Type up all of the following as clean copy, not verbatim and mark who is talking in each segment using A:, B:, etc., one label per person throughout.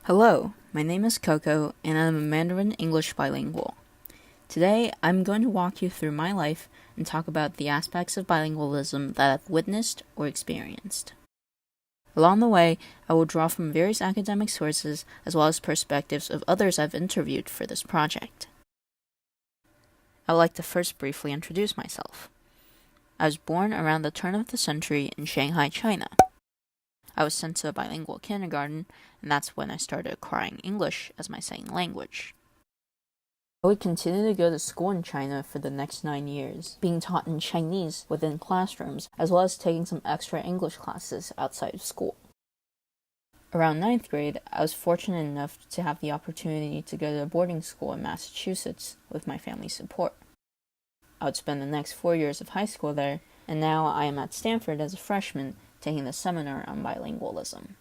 A: Hello, my name is Coco, and I'm a Mandarin English bilingual. Today, I'm going to walk you through my life and talk about the aspects of bilingualism that I've witnessed or experienced. Along the way, I will draw from various academic sources as well as perspectives of others I've interviewed for this project. I would like to first briefly introduce myself. I was born around the turn of the century in Shanghai, China. I was sent to a bilingual kindergarten, and that's when I started acquiring English as my second language. I would continue to go to school in China for the next 9 years, being taught in Chinese within classrooms, as well as taking some extra English classes outside of school. Around 9th grade, I was fortunate enough to have the opportunity to go to a boarding school in Massachusetts with my family's support. I would spend the next 4 years of high school there, and now I am at Stanford as a freshman, taking the seminar on bilingualism.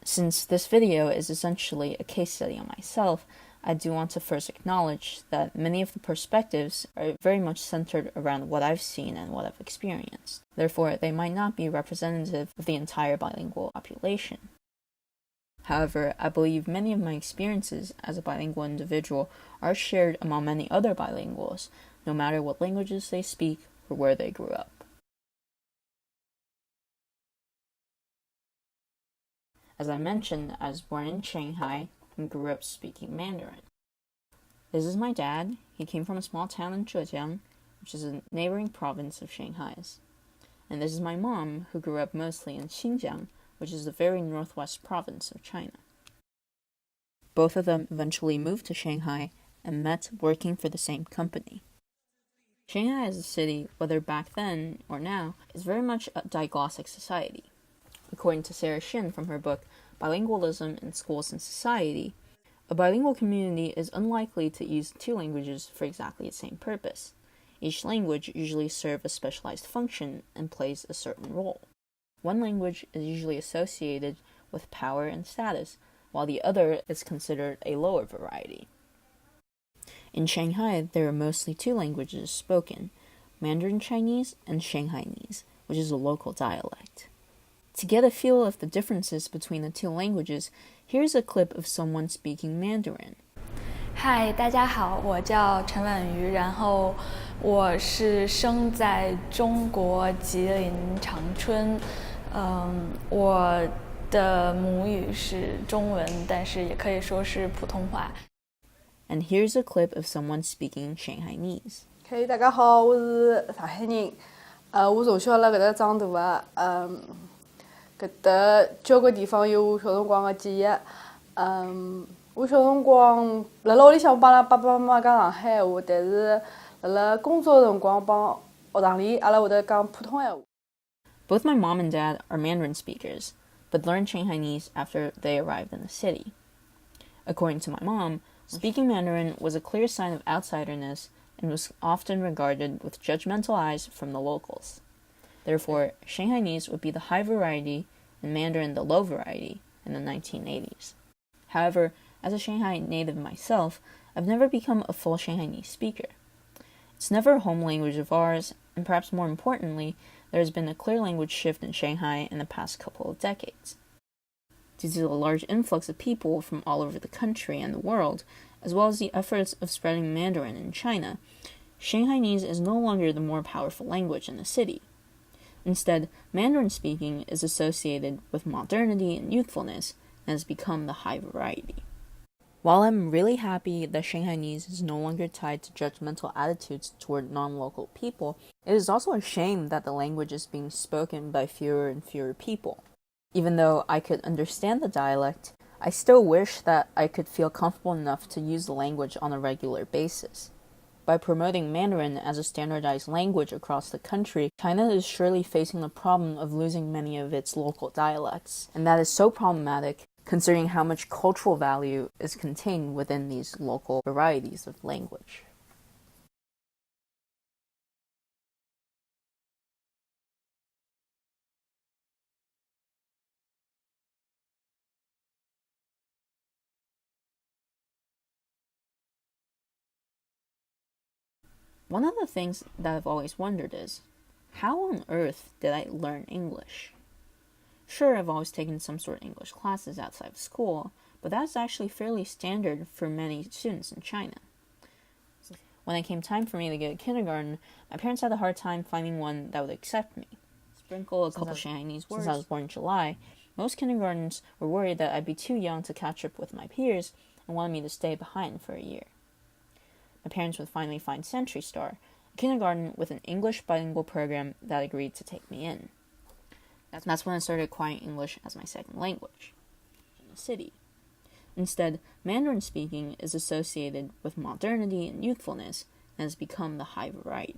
A: Since this video is essentially a case study on myself, I do want to first acknowledge that many of the perspectives are very much centered around what I've seen and what I've experienced. Therefore, they might not be representative of the entire bilingual population. However, I believe many of my experiences as a bilingual individual are shared among many other bilinguals, no matter what languages they speak or where they grew up. As I mentioned, I was born in Shanghai and grew up speaking Mandarin. This is my dad. He came from a small town in Zhejiang, which is a neighboring province of Shanghai's. And this is my mom, who grew up mostly in Xinjiang, which is the very northwest province of China. Both of them eventually moved to Shanghai and met working for the same company. Shanghai as a city, whether back then or now, is very much a diglossic society. According to Sarah Shin from her book Bilingualism in Schools and Society, a bilingual community is unlikely to use two languages for exactly the same purpose. Each language usually serves a specialized function and plays a certain role. One language is usually associated with power and status, while the other is considered a lower variety. In Shanghai, there are mostly two languages spoken, Mandarin Chinese and Shanghainese, which is a local dialect. To get a feel of the differences between the two languages, here's a clip of someone speaking Mandarin.
B: 嗨，大家好，我叫陈婉瑜，然后我是生在中国吉林长春，我的母语是中文，但是也可以说是普通话。
A: And here's a clip of someone speaking Shanghainese.
C: 嘿，大家好，我是上海人，我从小辣搿搭长大的，搿搭交关地方有小辰光的记忆。我小辰光辣辣屋里向帮阿拉爸爸妈妈讲上海话，但是辣工作的辰光帮学堂里阿拉会得讲普通闲话。
A: Both my mom and dad are Mandarin speakers, but learned Shanghainese after they arrived in the city. According to my mom, speaking Mandarin was a clear sign of outsiderness and was often regarded with judgmental eyes from the locals. Therefore, Shanghainese would be the high variety and Mandarin the low variety in the 1980s. However, as a Shanghai native myself, I've never become a full Shanghainese speaker. It's never a home language of ours, and perhaps more importantly, there has been a clear language shift in Shanghai in the past couple of decades. Due to the large influx of people from all over the country and the world, as well as the efforts of spreading Mandarin in China, Shanghainese is no longer the more powerful language in the city. Instead, Mandarin speaking is associated with modernity and youthfulness and has become the high variety. While I'm really happy that Shanghainese is no longer tied to judgmental attitudes toward non-local people, it is also a shame that the language is being spoken by fewer and fewer people. Even though I could understand the dialect, I still wish that I could feel comfortable enough to use the language on a regular basis. By promoting Mandarin as a standardized language across the country, China is surely facing the problem of losing many of its local dialects, and that is so problematic considering how much cultural value is contained within these local varieties of language. One of the things that I've always wondered is, how on earth did I learn English? Sure, I've always taken some sort of English classes outside of school, but that's actually fairly standard for many students in China. When it came time for me to go to kindergarten, my parents had a hard time finding one that would accept me. Sprinkle a couple Shanghainese words. Since I was born in July, most kindergartens were worried that I'd be too young to catch up with my peers and wanted me to stay behind for a year. My parents would finally find Century Star, a kindergarten with an English bilingual program that agreed to take me in. That's when I started acquiring English as my second language in the city. Instead, Mandarin speaking is associated with modernity and youthfulness and has become the high variety.